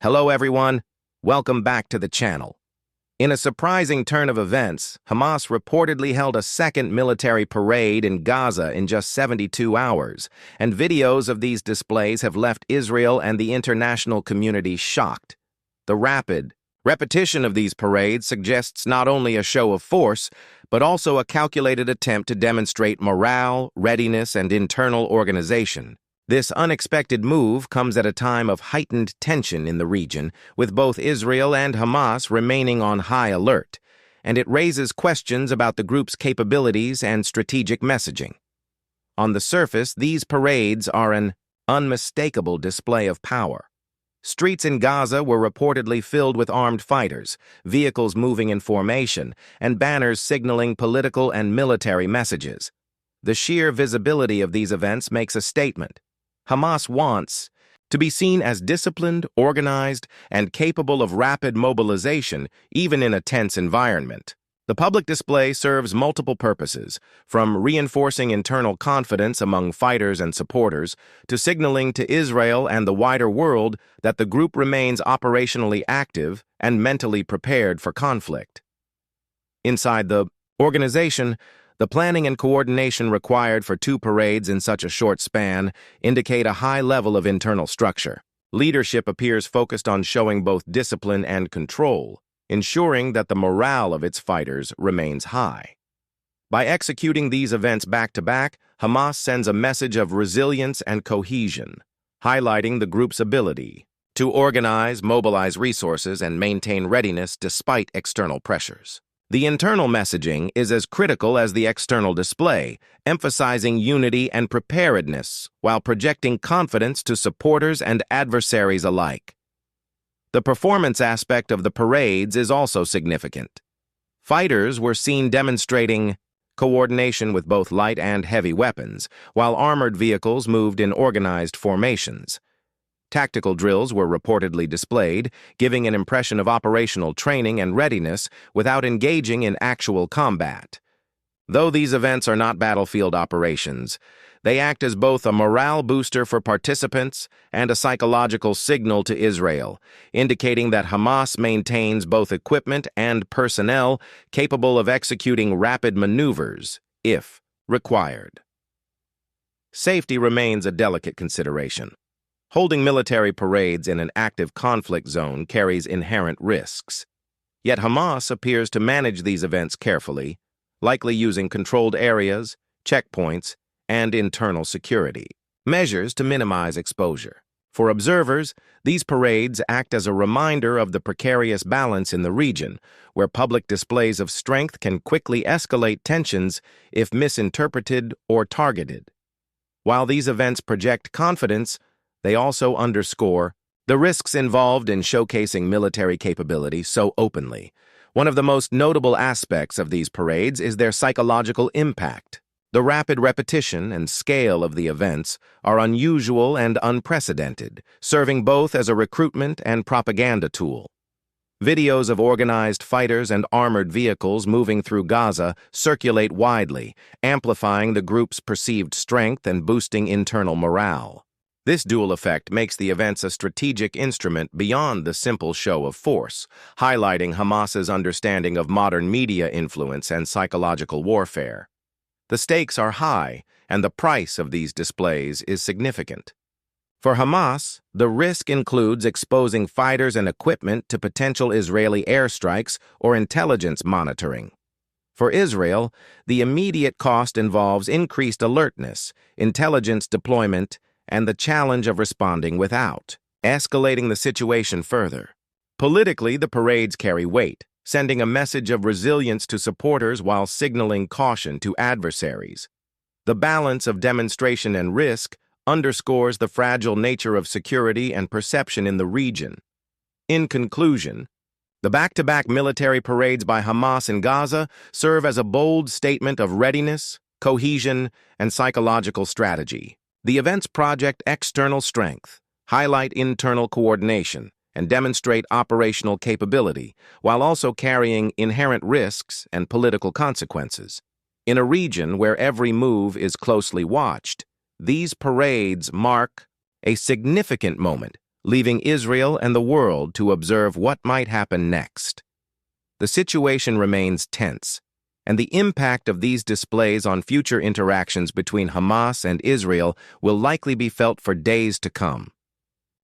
Hello everyone, welcome back to the channel. In a surprising turn of events, Hamas reportedly held a second military parade in Gaza in just 72 hours, and videos of these displays have left Israel and the international community shocked. The rapid repetition of these parades suggests not only a show of force, but also a calculated attempt to demonstrate morale, readiness, and internal organization. This unexpected move comes at a time of heightened tension in the region, with both Israel and Hamas remaining on high alert, and it raises questions about the group's capabilities and strategic messaging. On the surface, these parades are an unmistakable display of power. Streets in Gaza were reportedly filled with armed fighters, vehicles moving in formation, and banners signaling political and military messages. The sheer visibility of these events makes a statement. Hamas wants to be seen as disciplined, organized, and capable of rapid mobilization, even in a tense environment. The public display serves multiple purposes, from reinforcing internal confidence among fighters and supporters to signaling to Israel and the wider world that the group remains operationally active and mentally prepared for conflict. Inside the organization, the planning and coordination required for two parades in such a short span indicate a high level of internal structure. Leadership appears focused on showing both discipline and control, ensuring that the morale of its fighters remains high. By executing these events back-to-back, Hamas sends a message of resilience and cohesion, highlighting the group's ability to organize, mobilize resources, and maintain readiness despite external pressures. The internal messaging is as critical as the external display, emphasizing unity and preparedness while projecting confidence to supporters and adversaries alike. The performance aspect of the parades is also significant. Fighters were seen demonstrating coordination with both light and heavy weapons, while armored vehicles moved in organized formations. Tactical drills were reportedly displayed, giving an impression of operational training and readiness without engaging in actual combat. Though these events are not battlefield operations, they act as both a morale booster for participants and a psychological signal to Israel, indicating that Hamas maintains both equipment and personnel capable of executing rapid maneuvers, if required. Safety remains a delicate consideration. Holding military parades in an active conflict zone carries inherent risks. Yet Hamas appears to manage these events carefully, likely using controlled areas, checkpoints, and internal security measures to minimize exposure. For observers, these parades act as a reminder of the precarious balance in the region, where public displays of strength can quickly escalate tensions if misinterpreted or targeted. While these events project confidence, they also underscore the risks involved in showcasing military capability so openly. One of the most notable aspects of these parades is their psychological impact. The rapid repetition and scale of the events are unusual and unprecedented, serving both as a recruitment and propaganda tool. Videos of organized fighters and armored vehicles moving through Gaza circulate widely, amplifying the group's perceived strength and boosting internal morale. This dual effect makes the events a strategic instrument beyond the simple show of force, highlighting Hamas's understanding of modern media influence and psychological warfare. The stakes are high, and the price of these displays is significant. For Hamas, the risk includes exposing fighters and equipment to potential Israeli airstrikes or intelligence monitoring. For Israel, the immediate cost involves increased alertness, intelligence deployment, and the challenge of responding without escalating the situation further. Politically, the parades carry weight, sending a message of resilience to supporters while signaling caution to adversaries. The balance of demonstration and risk underscores the fragile nature of security and perception in the region. In conclusion, the back-to-back military parades by Hamas in Gaza serve as a bold statement of readiness, cohesion, and psychological strategy. The events project external strength, highlight internal coordination, and demonstrate operational capability, while also carrying inherent risks and political consequences. In a region where every move is closely watched, these parades mark a significant moment leaving Israel and the world to observe what might happen next. The situation remains tense, and the impact of these displays on future interactions between Hamas and Israel will likely be felt for days to come.